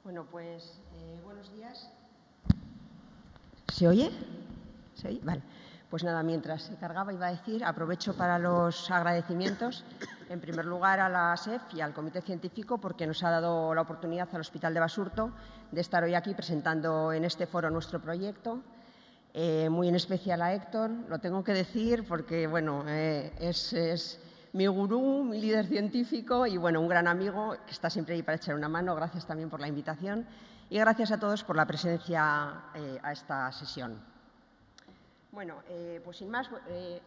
Bueno, pues buenos días. ¿Se oye? ¿Se oye? Vale. Pues nada, mientras se cargaba iba a decir, aprovecho para los agradecimientos, en primer lugar a la SEF y al Comité Científico porque nos ha dado la oportunidad al Hospital de Basurto de estar hoy aquí presentando en este foro nuestro proyecto. Muy en especial a Héctor, lo tengo que decir porque bueno, es mi gurú, mi líder científico y bueno, un gran amigo que está siempre ahí para echar una mano. Gracias también por la invitación y gracias a todos por la presencia a esta sesión. Bueno, pues sin más,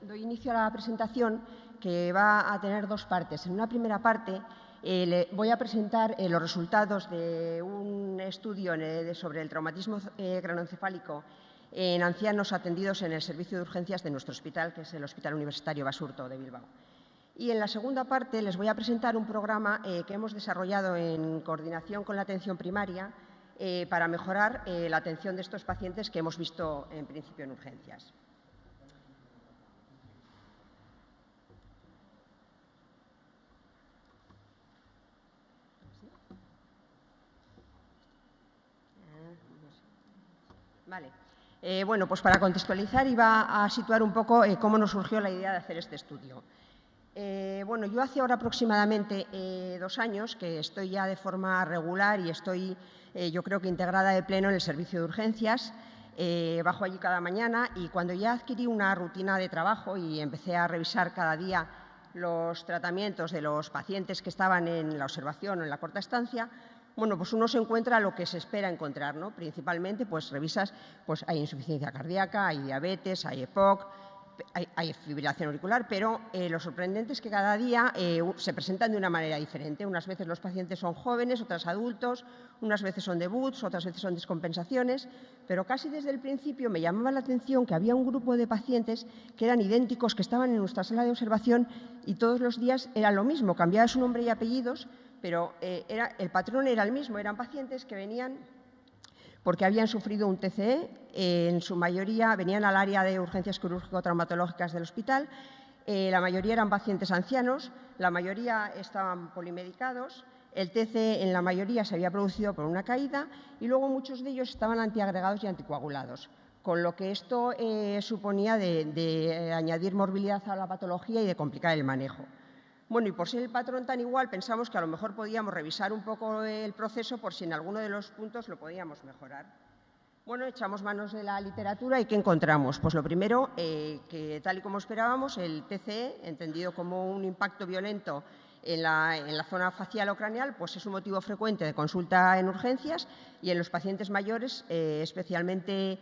doy inicio a la presentación que va a tener dos partes. En una primera parte voy a presentar los resultados de un estudio sobre el traumatismo craneoencefálico en ancianos atendidos en el servicio de urgencias de nuestro hospital, que es el Hospital Universitario Basurto de Bilbao. Y en la segunda parte les voy a presentar un programa que hemos desarrollado en coordinación con la atención primaria para mejorar la atención de estos pacientes que hemos visto en principio en urgencias. Vale. Bueno, pues para contextualizar iba a situar un poco cómo nos surgió la idea de hacer este estudio. Bueno, yo hace ahora aproximadamente 2 años que estoy ya de forma regular y estoy, yo creo que integrada de pleno en el servicio de urgencias. Bajo allí cada mañana y cuando ya adquirí una rutina de trabajo y empecé a revisar cada día los tratamientos de los pacientes que estaban en la observación o en la corta estancia, bueno, pues uno se encuentra lo que se espera encontrar, ¿no? Principalmente, pues revisas, pues hay insuficiencia cardíaca, hay diabetes, hay EPOC, hay fibrilación auricular, pero lo sorprendente es que cada día se presentan de una manera diferente. Unas veces los pacientes son jóvenes, otras adultos, unas veces son debuts, otras veces son descompensaciones, pero casi desde el principio me llamaba la atención que había un grupo de pacientes que eran idénticos, que estaban en nuestra sala de observación y todos los días era lo mismo, cambiaba su nombre y apellidos, pero el patrón era el mismo, eran pacientes que venían porque habían sufrido un TCE, en su mayoría venían al área de urgencias quirúrgico-traumatológicas del hospital, la mayoría eran pacientes ancianos, la mayoría estaban polimedicados, el TCE en la mayoría se había producido por una caída y luego muchos de ellos estaban antiagregados y anticoagulados, con lo que esto suponía de añadir morbilidad a la patología y de complicar el manejo. Bueno, y por ser el patrón tan igual, pensamos que a lo mejor podíamos revisar un poco el proceso por si en alguno de los puntos lo podíamos mejorar. Bueno, echamos manos de la literatura y ¿qué encontramos? Pues lo primero, que tal y como esperábamos, el TCE, entendido como un impacto violento en la zona facial o craneal, pues es un motivo frecuente de consulta en urgencias y en los pacientes mayores especialmente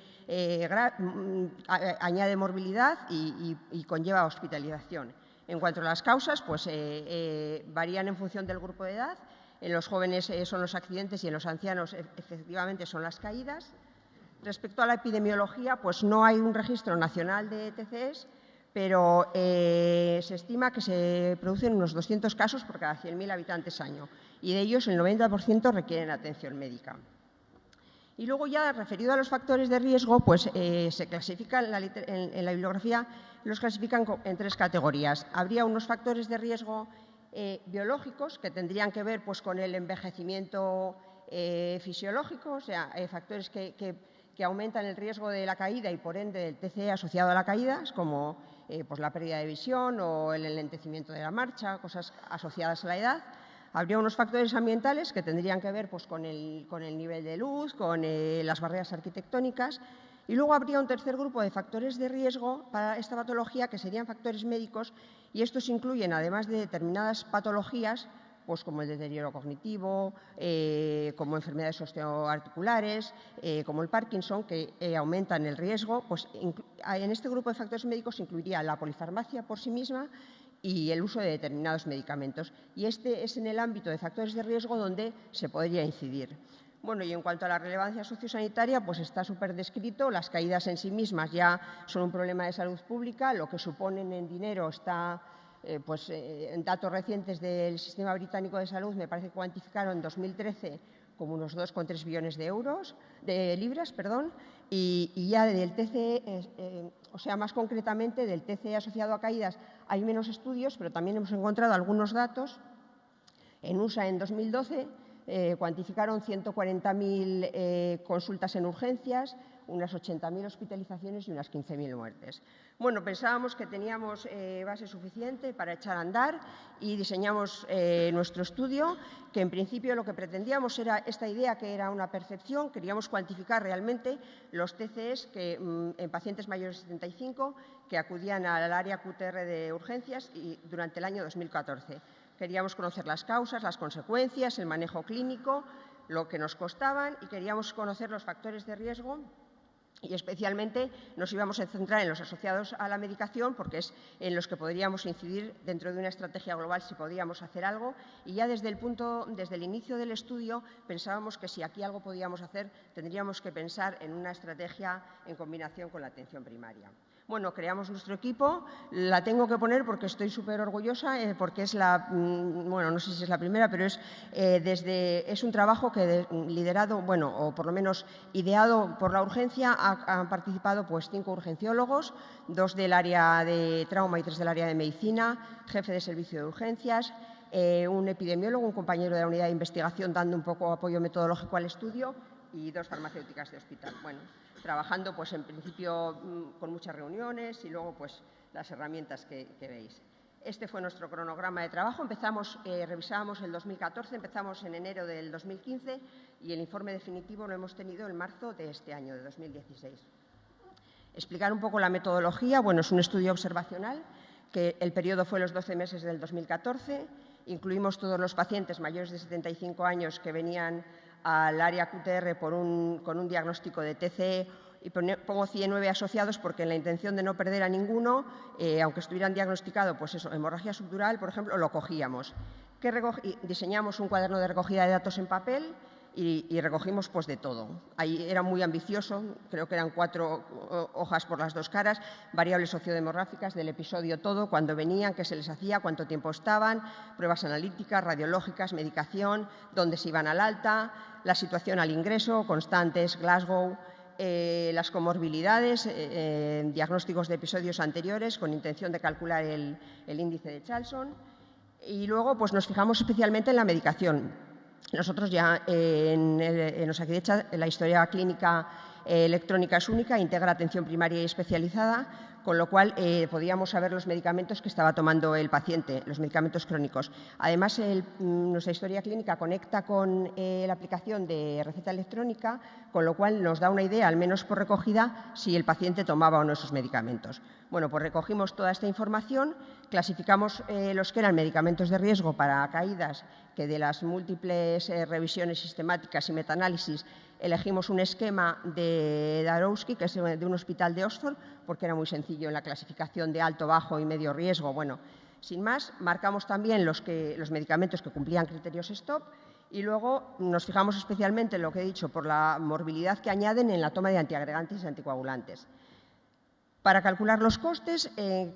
añade morbilidad y conlleva hospitalización. En cuanto a las causas, pues varían en función del grupo de edad. En los jóvenes son los accidentes y en los ancianos efectivamente son las caídas. Respecto a la epidemiología, pues no hay un registro nacional de TCEs, pero se estima que se producen unos 200 casos por cada 100.000 habitantes año y de ellos el 90% requieren atención médica. Y luego ya, referido a los factores de riesgo, pues se clasifican en la bibliografía, los clasifican en 3 categorías. Habría unos factores de riesgo biológicos que tendrían que ver pues, con el envejecimiento fisiológico, o sea, factores que aumentan el riesgo de la caída y, por ende, del TCE asociado a la caída, como pues, la pérdida de visión o el enlentecimiento de la marcha, cosas asociadas a la edad. Habría unos factores ambientales que tendrían que ver pues, con el nivel de luz, con las barreras arquitectónicas. Y luego habría un tercer grupo de factores de riesgo para esta patología, que serían factores médicos, y estos incluyen, además de determinadas patologías, pues como el deterioro cognitivo, como enfermedades osteoarticulares, como el Parkinson, que aumentan el riesgo. Pues en este grupo de factores médicos incluiría la polifarmacia por sí misma y el uso de determinados medicamentos. Y este es en el ámbito de factores de riesgo donde se podría incidir. Bueno, y en cuanto a la relevancia sociosanitaria, pues está súper descrito. Las caídas en sí mismas ya son un problema de salud pública. Lo que suponen en dinero está, pues en datos recientes del Sistema Británico de Salud, me parece que cuantificaron en 2013 como unos 2,3 billones de libras, y ya del TCE, o sea, más concretamente del TCE asociado a caídas, hay menos estudios, pero también hemos encontrado algunos datos. En USA, en 2012, cuantificaron 140.000 consultas en urgencias, unas 80.000 hospitalizaciones y unas 15.000 muertes. Bueno, pensábamos que teníamos base suficiente para echar a andar y diseñamos nuestro estudio, que en principio lo que pretendíamos era esta idea que era una percepción, queríamos cuantificar realmente los TCEs en pacientes mayores de 75 que acudían al área QTR de urgencias durante el año 2014. Queríamos conocer las causas, las consecuencias, el manejo clínico, lo que nos costaban y queríamos conocer los factores de riesgo y especialmente nos íbamos a centrar en los asociados a la medicación porque es en los que podríamos incidir dentro de una estrategia global si podíamos hacer algo y ya desde el inicio del estudio pensábamos que si aquí algo podíamos hacer tendríamos que pensar en una estrategia en combinación con la atención primaria. Bueno, creamos nuestro equipo, la tengo que poner porque estoy súper orgullosa, porque es bueno, no sé si es la primera, pero es un trabajo que liderado, bueno, o por lo menos ideado por la urgencia, han participado pues 5 urgenciólogos, 2 del área de trauma y 3 del área de medicina, jefe de servicio de urgencias, un epidemiólogo, un compañero de la unidad de investigación dando un poco apoyo metodológico al estudio y 2 farmacéuticas de hospital. Bueno, trabajando pues en principio con muchas reuniones y luego pues las herramientas que veis. Este fue nuestro cronograma de trabajo. Revisábamos el 2014, empezamos en enero del 2015 y el informe definitivo lo hemos tenido en marzo de este año, de 2016. Explicar un poco la metodología. Bueno, es un estudio observacional que el periodo fue los 12 meses del 2014. Incluimos todos los pacientes mayores de 75 años que venían al área QTR con un diagnóstico de TCE y pongo 109 asociados porque en la intención de no perder a ninguno, aunque estuvieran diagnosticados, pues eso, hemorragia subdural, por ejemplo, lo cogíamos. Diseñamos un cuaderno de recogida de datos en papel y recogimos pues de todo. Ahí era muy ambicioso, creo que eran 4 hojas por las 2 caras, variables sociodemográficas del episodio todo, cuándo venían, qué se les hacía, cuánto tiempo estaban, pruebas analíticas, radiológicas, medicación, dónde se iban al alta, la situación al ingreso, constantes, Glasgow, las comorbilidades, diagnósticos de episodios anteriores con intención de calcular el índice de Charlson y luego pues nos fijamos especialmente en la medicación. Nosotros ya en Osakidetza la historia clínica electrónica es única, integra atención primaria y especializada, con lo cual podíamos saber los medicamentos que estaba tomando el paciente, los medicamentos crónicos. Además, nuestra historia clínica conecta con la aplicación de receta electrónica, con lo cual nos da una idea, al menos por recogida, si el paciente tomaba o no esos medicamentos. Bueno, pues recogimos toda esta información, clasificamos los que eran medicamentos de riesgo para caídas, que de las múltiples revisiones sistemáticas y metaanálisis elegimos un esquema de Darowski, que es de un hospital de Oxford, porque era muy sencillo en la clasificación de alto, bajo y medio riesgo. Bueno, sin más, marcamos también los medicamentos que cumplían criterios STOP y luego nos fijamos especialmente en lo que he dicho por la morbilidad que añaden en la toma de antiagregantes y anticoagulantes. Para calcular los costes,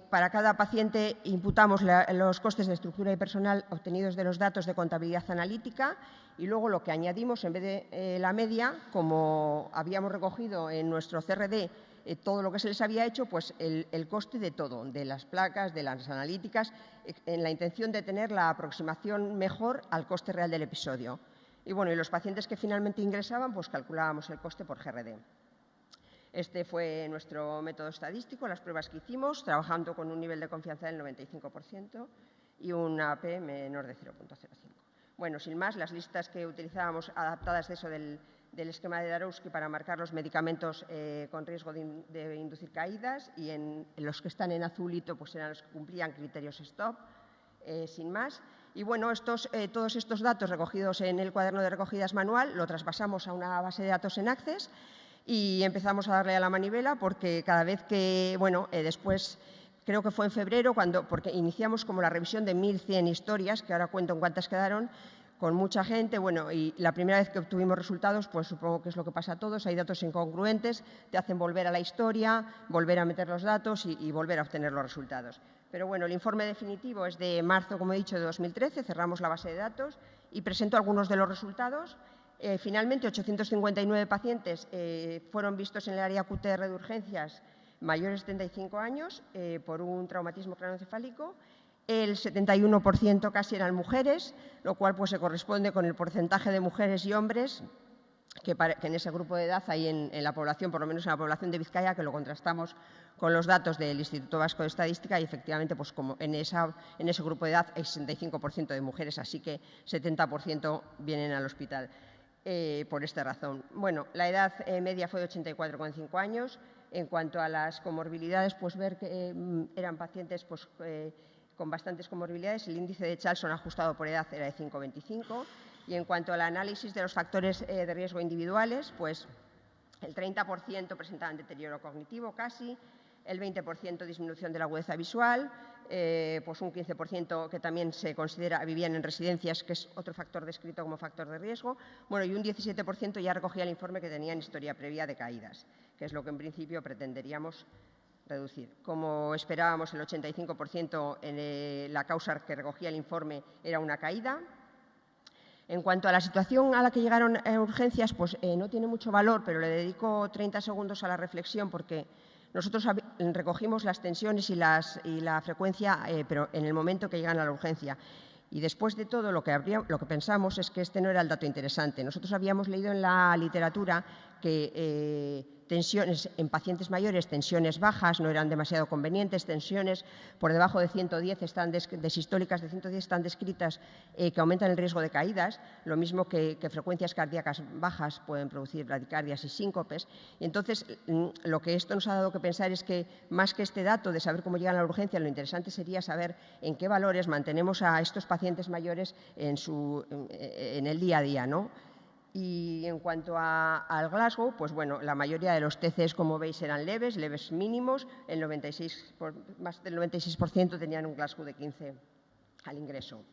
para cada paciente imputamos los costes de estructura y personal obtenidos de los datos de contabilidad analítica y luego lo que añadimos, en vez de la media, como habíamos recogido en nuestro CRD todo lo que se les había hecho, pues el coste de todo, de las placas, de las analíticas, en la intención de tener la aproximación mejor al coste real del episodio. Y bueno, y los pacientes que finalmente ingresaban, pues calculábamos el coste por GRD. Este fue nuestro método estadístico, las pruebas que hicimos, trabajando con un nivel de confianza del 95% y una P menor de 0,05. Bueno, sin más, las listas que utilizábamos adaptadas de eso del esquema de Darowski para marcar los medicamentos con riesgo de inducir caídas y en los que están en azulito pues eran los que cumplían criterios STOP, sin más. Y bueno, todos estos datos recogidos en el cuaderno de recogidas manual lo traspasamos a una base de datos en Access y empezamos a darle a la manivela porque cada vez que, bueno, después, creo que fue en febrero, porque iniciamos como la revisión de 1.100 historias, que ahora cuento en cuántas quedaron, con mucha gente, bueno, y la primera vez que obtuvimos resultados, pues supongo que es lo que pasa a todos, hay datos incongruentes, te hacen volver a la historia, volver a meter los datos y volver a obtener los resultados. Pero bueno, el informe definitivo es de marzo, como he dicho, de 2013, cerramos la base de datos y presento algunos de los resultados. Finalmente, 859 pacientes fueron vistos en el área QTR de urgencias mayores de 75 años por un traumatismo craneoencefálico. el 71% casi eran mujeres, lo cual pues, se corresponde con el porcentaje de mujeres y hombres que en ese grupo de edad hay en la población, por lo menos en la población de Vizcaya, que lo contrastamos con los datos del Instituto Vasco de Estadística y efectivamente pues como en ese grupo de edad hay 65% de mujeres, así que 70% vienen al hospital por esta razón. Bueno, la edad media fue de 84,5 años. En cuanto a las comorbilidades, pues ver que eran pacientes pues, con bastantes comorbilidades. El índice de Charlson ajustado por edad era de 5,25. Y en cuanto al análisis de los factores de riesgo individuales, pues el 30% presentaban deterioro cognitivo casi, el 20% disminución de la agudeza visual, pues un 15% que también se considera vivían en residencias, que es otro factor descrito como factor de riesgo, bueno, y un 17% ya recogía el informe que tenían historia previa de caídas, que es lo que en principio pretenderíamos reducir. Como esperábamos, el 85% en la causa que recogía el informe era una caída. En cuanto a la situación a la que llegaron a urgencias, pues no tiene mucho valor, pero le dedico 30 segundos a la reflexión porque nosotros recogimos las tensiones y la frecuencia, pero en el momento que llegan a la urgencia. Y después de todo, lo que pensamos es que este no era el dato interesante. Nosotros habíamos leído en la literatura que tensiones en pacientes mayores, tensiones bajas, no eran demasiado convenientes, tensiones por debajo de 110 de sistólicas de 110 están descritas que aumentan el riesgo de caídas, lo mismo que frecuencias cardíacas bajas pueden producir bradicardias y síncopes. Y entonces, lo que esto nos ha dado que pensar es que, más que este dato de saber cómo llegan a la urgencia, lo interesante sería saber en qué valores mantenemos a estos pacientes mayores en el día a día, ¿no? Y en cuanto al Glasgow, pues bueno, la mayoría de los TCs, como veis, eran leves mínimos. Más del 96% tenían un Glasgow de 15 al ingreso.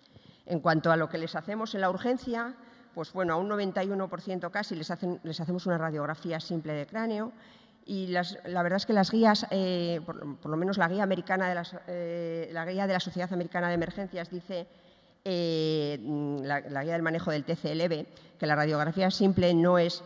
En cuanto a lo que les hacemos en la urgencia, pues bueno, a un 91% casi les hacemos una radiografía simple de cráneo. Y la verdad es que las guías, por lo menos la guía americana la guía de la Sociedad Americana de Emergencias dice, la guía del manejo del TC leve, que la radiografía simple no es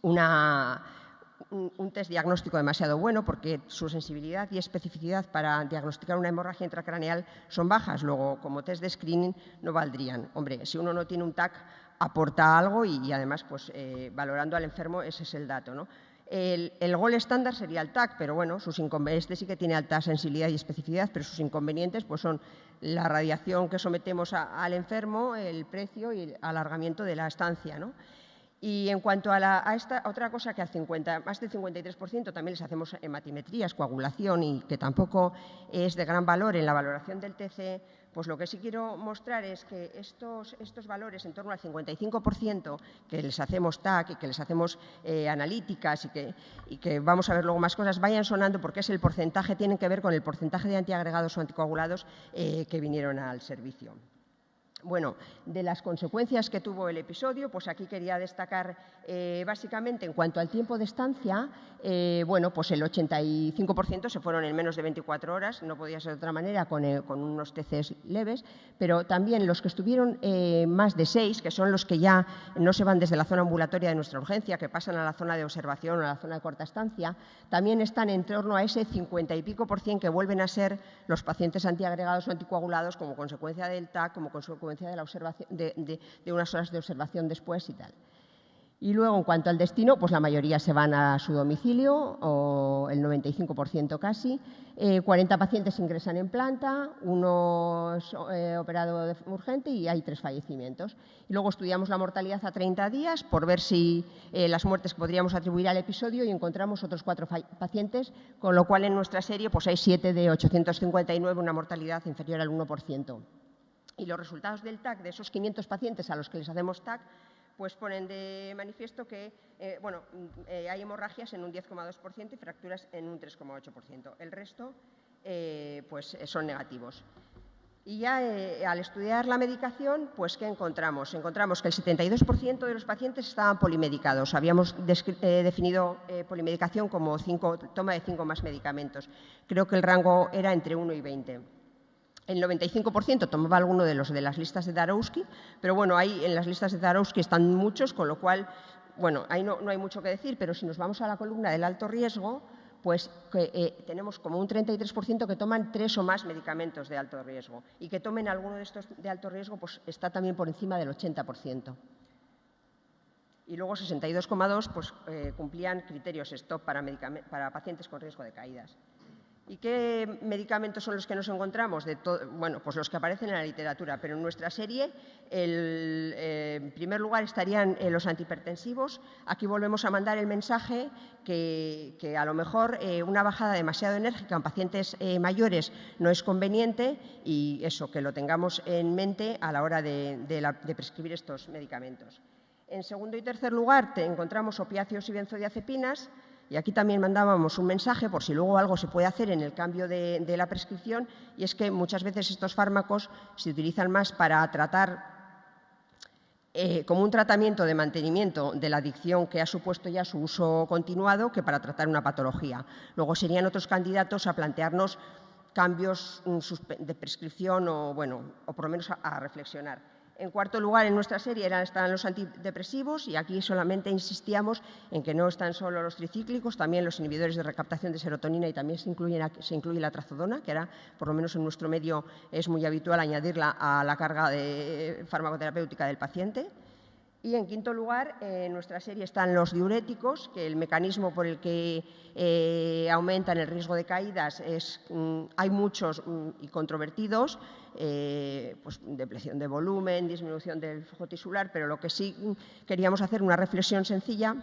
un test diagnóstico demasiado bueno porque su sensibilidad y especificidad para diagnosticar una hemorragia intracraneal son bajas. Luego, como test de screening, no valdrían. Hombre, si uno no tiene un TAC, aporta algo y además, pues, valorando al enfermo, ese es el dato, ¿no? El gol estándar sería el TAC, pero bueno, este sí que tiene alta sensibilidad y especificidad, pero sus inconvenientes pues son la radiación que sometemos al enfermo, el precio y el alargamiento de la estancia, ¿no? Y en cuanto a esta otra cosa que más del 53% también les hacemos hematimetrías, coagulación, y que tampoco es de gran valor en la valoración del TC, pues lo que sí quiero mostrar es que estos valores, en torno al 55%, que les hacemos TAC y que les hacemos analíticas y que vamos a ver luego más cosas, vayan sonando porque es el porcentaje, tienen que ver con el porcentaje de antiagregados o anticoagulados que vinieron al servicio. Bueno, de las consecuencias que tuvo el episodio, pues aquí quería destacar básicamente en cuanto al tiempo de estancia, bueno, pues el 85% se fueron en menos de 24 horas, no podía ser de otra manera con unos TCs leves, pero también los que estuvieron más de 6, que son los que ya no se van desde la zona ambulatoria de nuestra urgencia, que pasan a la zona de observación o a la zona de corta estancia, también están en torno a ese 50 y pico % que vuelven a ser los pacientes antiagregados o anticoagulados como consecuencia del TAC, como consecuencia de la observación, de unas horas de observación después y tal. Y luego, en cuanto al destino, pues la mayoría se van a su domicilio, o el 95% casi. 40 pacientes ingresan en planta, uno es operado de urgente y hay 3 fallecimientos. Y luego estudiamos la mortalidad a 30 días por ver si las muertes que podríamos atribuir al episodio y encontramos otros 4 pacientes, con lo cual en nuestra serie pues hay 7 de 859, una mortalidad inferior al 1%. Y los resultados del TAC, de esos 500 pacientes a los que les hacemos TAC, pues ponen de manifiesto que hay hemorragias en un 10,2% y fracturas en un 3,8%. El resto pues son negativos. Y ya al estudiar la medicación, pues ¿qué encontramos? Encontramos que el 72% de los pacientes estaban polimedicados. Habíamos definido polimedicación como toma de 5 más medicamentos. Creo que el rango era entre 1 y 20. El 95% tomaba alguno de los de las listas de Darowski, pero bueno, ahí en las listas de Darowski están muchos, con lo cual, bueno, ahí no hay mucho que decir, pero si nos vamos a la columna del alto riesgo, pues tenemos como un 33% que toman 3 o más medicamentos de alto riesgo, y que tomen alguno de estos de alto riesgo pues está también por encima del 80%. Y luego 62,2 pues, cumplían criterios STOP para pacientes con riesgo de caídas. ¿Y qué medicamentos son los que nos encontramos? Bueno, pues los que aparecen en la literatura, pero en nuestra serie, en primer lugar, estarían los antihipertensivos. Aquí volvemos a mandar el mensaje que a lo mejor una bajada demasiado enérgica en pacientes mayores no es conveniente, y eso, que lo tengamos en mente a la hora de prescribir estos medicamentos. En segundo y tercer lugar, encontramos opiáceos y benzodiazepinas. Y aquí también mandábamos un mensaje por si luego algo se puede hacer en el cambio de la prescripción, y es que muchas veces estos fármacos se utilizan más para tratar como un tratamiento de mantenimiento de la adicción que ha supuesto ya su uso continuado, que para tratar una patología. Luego serían otros candidatos a plantearnos cambios de prescripción o por lo menos a reflexionar. En cuarto lugar, en nuestra serie están los antidepresivos, y aquí solamente insistíamos en que no están solo los tricíclicos, también los inhibidores de recaptación de serotonina, y también se incluye la trazodona, que ahora, por lo menos en nuestro medio, es muy habitual añadirla a la carga de farmacoterapéutica del paciente. Y en quinto lugar, en nuestra serie están los diuréticos, que el mecanismo por el que aumentan el riesgo de caídas hay muchos y controvertidos, pues depleción de volumen, disminución del flujo tisular, pero lo que sí queríamos hacer una reflexión sencilla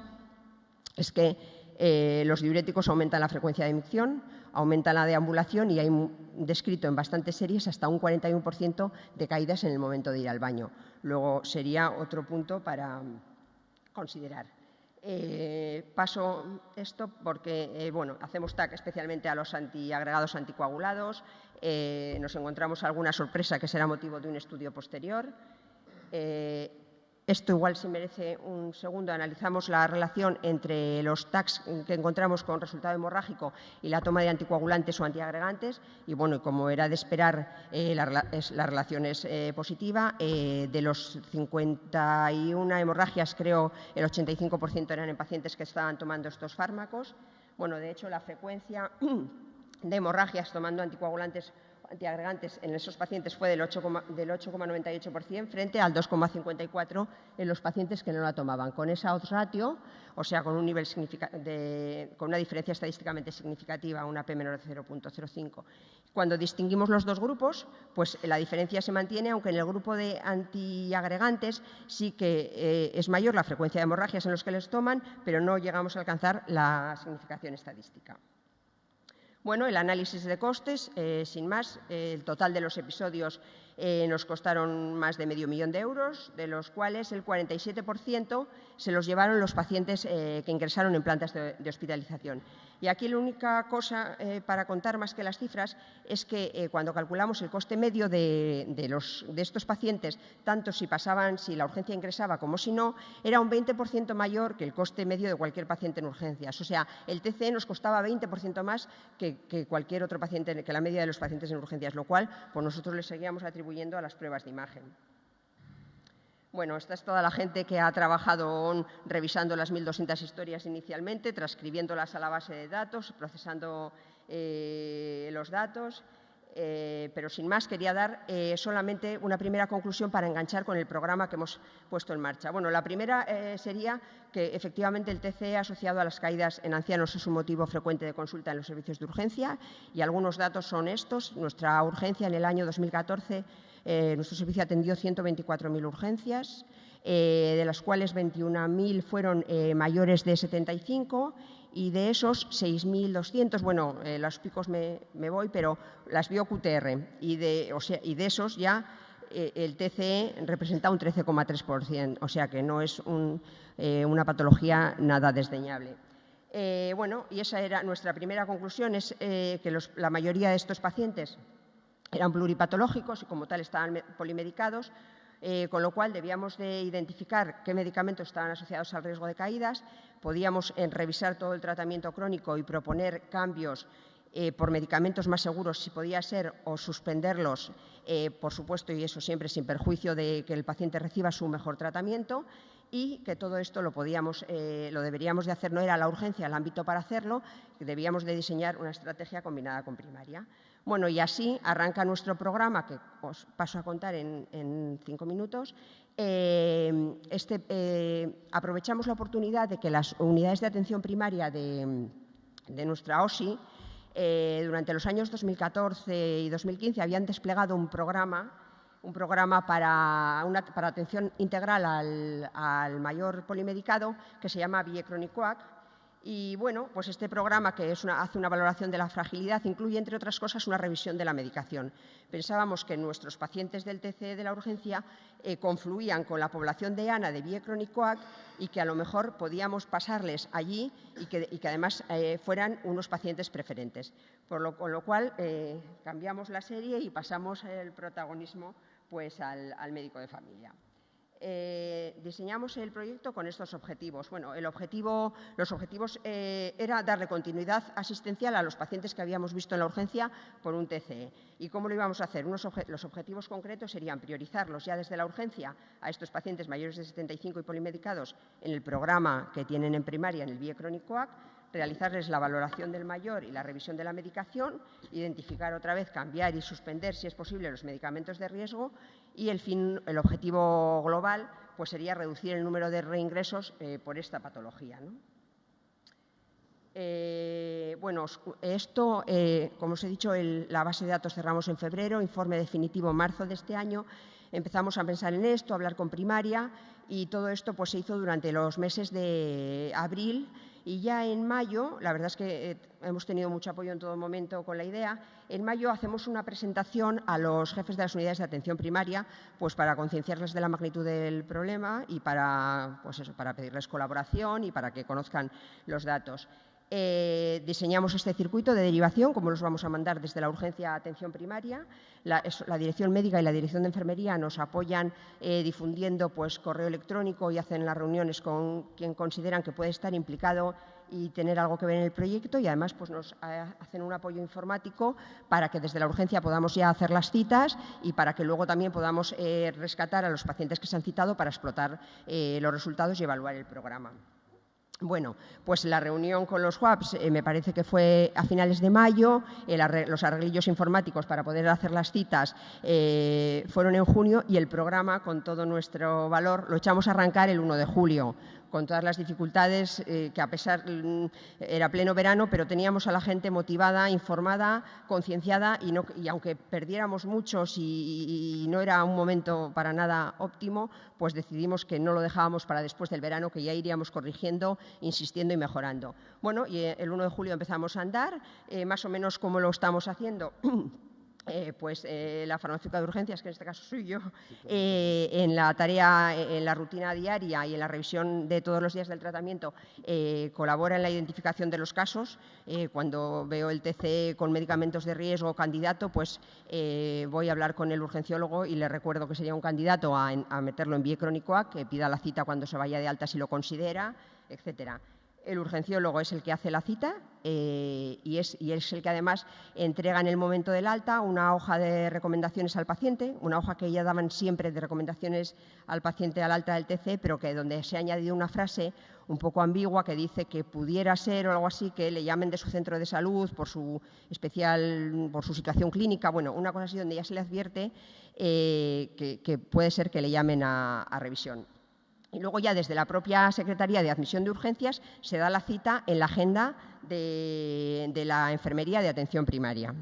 es que los diuréticos aumentan la frecuencia de micción, aumentan la deambulación, y hay descrito en bastantes series hasta un 41% de caídas en el momento de ir al baño. Luego sería otro punto para considerar. Paso esto porque hacemos TAC especialmente a los agregados anticoagulados. Nos encontramos alguna sorpresa que será motivo de un estudio posterior. Esto igual sí merece un segundo. Analizamos la relación entre los TACs que encontramos con resultado hemorrágico y la toma de anticoagulantes o antiagregantes. Y como era de esperar, la relación es positiva. De los 51 hemorragias, creo, el 85% eran en pacientes que estaban tomando estos fármacos. De hecho, la frecuencia de hemorragias tomando anticoagulantes antiagregantes en esos pacientes fue del 8,98% frente al 2,54% en los pacientes que no la tomaban. Con esa odds ratio, o sea, con un nivel con una diferencia estadísticamente significativa, una P menor de 0,05. Cuando distinguimos los dos grupos, pues la diferencia se mantiene, aunque en el grupo de antiagregantes sí que es mayor la frecuencia de hemorragias en los que les toman, pero no llegamos a alcanzar la significación estadística. El análisis de costes, sin más, el total de los episodios nos costaron más de €500.000, de los cuales el 47% se los llevaron los pacientes que ingresaron en plantas de hospitalización. Y aquí la única cosa para contar más que las cifras es que cuando calculamos el coste medio de estos pacientes, tanto si la urgencia ingresaba como si no, era un 20% mayor que el coste medio de cualquier paciente en urgencias. O sea, el TCE nos costaba 20% más que cualquier otro paciente, que la media de los pacientes en urgencias, lo cual pues nosotros le seguíamos atribuyendo a las pruebas de imagen. Esta es toda la gente que ha trabajado revisando las 1.200 historias inicialmente, transcribiéndolas a la base de datos, procesando los datos. Pero sin más, quería dar solamente una primera conclusión para enganchar con el programa que hemos puesto en marcha. La primera sería que efectivamente el TCE asociado a las caídas en ancianos es un motivo frecuente de consulta en los servicios de urgencia, y algunos datos son estos. Nuestra urgencia en el año 2014, nuestro servicio atendió 124.000 urgencias, de las cuales 21.000 fueron mayores de 75, y de esos 6.200, los picos me voy, pero las vio QTR, y de esos ya el TCE representa un 13,3%, o sea que no es una patología nada desdeñable. Y esa era nuestra primera conclusión, es que la mayoría de estos pacientes eran pluripatológicos y como tal estaban polimedicados, con lo cual debíamos de identificar qué medicamentos estaban asociados al riesgo de caídas. Podíamos revisar todo el tratamiento crónico y proponer cambios por medicamentos más seguros, si podía ser, o suspenderlos, por supuesto, y eso siempre sin perjuicio de que el paciente reciba su mejor tratamiento. y que todo esto lo deberíamos de hacer, no era la urgencia el ámbito para hacerlo, que debíamos de diseñar una estrategia combinada con primaria. Bueno, y así arranca nuestro programa, que os paso a contar en 5 minutos. Aprovechamos la oportunidad de que las unidades de atención primaria de nuestra OSI, durante los años 2014 y 2015, habían desplegado un programa para atención integral al mayor polimedicado, que se llama Biecronicoac. Y bueno, pues este programa, que hace una valoración de la fragilidad, incluye, entre otras cosas, una revisión de la medicación. Pensábamos que nuestros pacientes del TCE de la urgencia confluían con la población de ANA de Biecronicoac y que a lo mejor podíamos pasarles allí y que además fueran unos pacientes preferentes. Con lo cual cambiamos la serie y pasamos el protagonismo pues, al médico de familia. Diseñamos el proyecto con estos objetivos. Bueno, los objetivos era darle continuidad asistencial a los pacientes que habíamos visto en la urgencia por un TCE. ¿Y cómo lo íbamos a hacer? Los objetivos concretos serían priorizarlos ya desde la urgencia a estos pacientes mayores de 75 y polimedicados en el programa que tienen en primaria, en el Biecronicoac, realizarles la valoración del mayor y la revisión de la medicación, identificar otra vez, cambiar y suspender, si es posible, los medicamentos de riesgo y el objetivo global pues, sería reducir el número de reingresos por esta patología, ¿no? Bueno, esto, como os he dicho, la base de datos cerramos en febrero, informe definitivo en marzo de este año. Empezamos a pensar en esto, a hablar con primaria y todo esto pues, se hizo durante los meses de abril. Y ya en mayo, la verdad es que hemos tenido mucho apoyo en todo momento con la idea, en mayo hacemos una presentación a los jefes de las unidades de atención primaria pues para concienciarles de la magnitud del problema y para pedirles colaboración y para que conozcan los datos. Diseñamos este circuito de derivación, como los vamos a mandar desde la urgencia a atención primaria. La dirección médica y la dirección de enfermería nos apoyan difundiendo pues, correo electrónico y hacen las reuniones con quien consideran que puede estar implicado y tener algo que ver en el proyecto y además pues, nos hacen un apoyo informático para que desde la urgencia podamos ya hacer las citas y para que luego también podamos rescatar a los pacientes que se han citado para explotar los resultados y evaluar el programa. Bueno, pues la reunión con los WAPs me parece que fue a finales de mayo, los arreglillos informáticos para poder hacer las citas fueron en junio y el programa, con todo nuestro valor, lo echamos a arrancar el 1 de julio, con todas las dificultades que a pesar era pleno verano, pero teníamos a la gente motivada, informada, concienciada y aunque perdiéramos muchos y no era un momento para nada óptimo, pues decidimos que no lo dejábamos para después del verano, que ya iríamos corrigiendo, insistiendo y mejorando. Bueno, y el 1 de julio empezamos a andar, más o menos como lo estamos haciendo. La farmacéutica de urgencias, que en este caso soy yo, en la tarea, en la rutina diaria y en la revisión de todos los días del tratamiento, colabora en la identificación de los casos. Cuando veo el TCE con medicamentos de riesgo candidato, pues voy a hablar con el urgenciólogo y le recuerdo que sería un candidato a meterlo en Biecronicoac, que pida la cita cuando se vaya de alta si lo considera, etcétera. El urgenciólogo es el que hace la cita y es el que además entrega en el momento del alta una hoja de recomendaciones al paciente, una hoja que ya daban siempre de recomendaciones al paciente al alta del TC, pero que donde se ha añadido una frase un poco ambigua que dice que pudiera ser o algo así que le llamen de su centro de salud por su situación clínica, bueno, una cosa así donde ya se le advierte que puede ser que le llamen a revisión. Y luego ya desde la propia Secretaría de Admisión de Urgencias se da la cita en la agenda de la enfermería de atención primaria.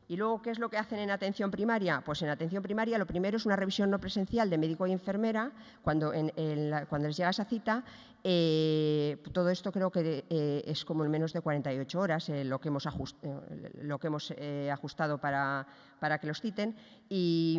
¿Y luego qué es lo que hacen en atención primaria? Pues en atención primaria lo primero es una revisión no presencial de médico y enfermera cuando les llega esa cita. Todo esto creo que es como en menos de 48 horas lo que hemos ajustado para que los citen. Y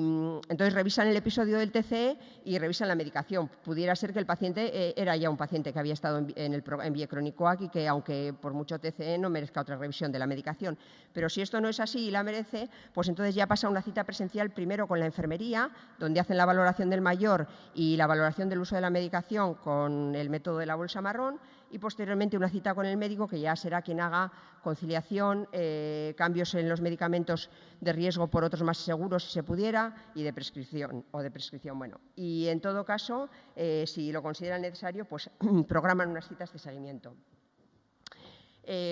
entonces revisan el episodio del TCE y revisan la medicación. Pudiera ser que el paciente era ya un paciente que había estado en Biecronicoac y que, aunque por mucho TCE, no merezca otra revisión de la medicación. Pero si esto no es así y la merece, pues entonces ya pasa una cita presencial primero con la enfermería, donde hacen la valoración del mayor y la valoración del uso de la medicación con el método de la bolsa marrón, y posteriormente una cita con el médico, que ya será quien haga conciliación, cambios en los medicamentos de riesgo por otros más seguros si se pudiera y de prescripción Bueno, y en todo caso, si lo consideran necesario, pues programan unas citas de seguimiento.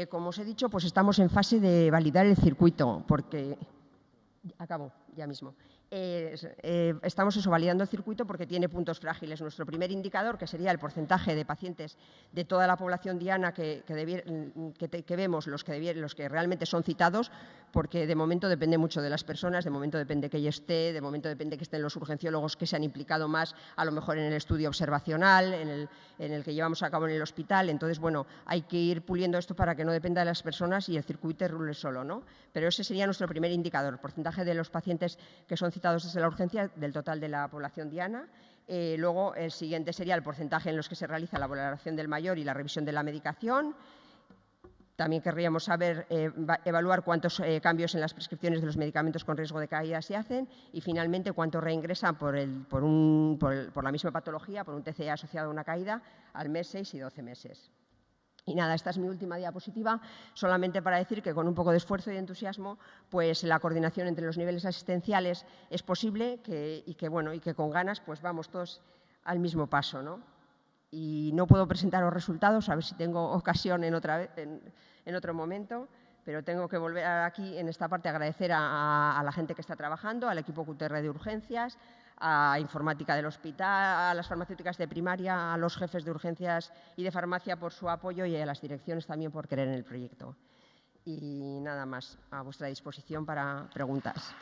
Como os he dicho, pues estamos en fase de validar el circuito, porque acabo ya mismo. Estamos validando el circuito porque tiene puntos frágiles. Nuestro primer indicador, que sería el porcentaje de pacientes de toda la población diana que vemos, los que realmente son citados, porque de momento depende mucho de las personas, de momento depende que ella esté, de momento depende que estén los urgenciólogos que se han implicado más, a lo mejor en el estudio observacional, en el que llevamos a cabo en el hospital. Entonces, bueno, hay que ir puliendo esto para que no dependa de las personas y el circuito rule solo, ¿no? Pero ese sería nuestro primer indicador, el porcentaje de los pacientes que son citados desde la urgencia del total de la población diana. Luego, el siguiente sería el porcentaje en los que se realiza la valoración del mayor y la revisión de la medicación. También querríamos evaluar cuántos cambios en las prescripciones de los medicamentos con riesgo de caída se hacen y, finalmente, cuántos reingresan por la misma patología, por un TCE asociado a una caída, al mes 6 y 12 meses. Y nada, esta es mi última diapositiva, solamente para decir que con un poco de esfuerzo y entusiasmo, pues la coordinación entre los niveles asistenciales es posible y que con ganas pues vamos todos al mismo paso, ¿no? Y no puedo presentar los resultados, a ver si tengo ocasión en otro momento, pero tengo que volver aquí, en esta parte, a agradecer a la gente que está trabajando, al equipo QTR de urgencias, a informática del hospital, a las farmacéuticas de primaria, a los jefes de urgencias y de farmacia por su apoyo y a las direcciones también por creer en el proyecto. Y nada más, a vuestra disposición para preguntas.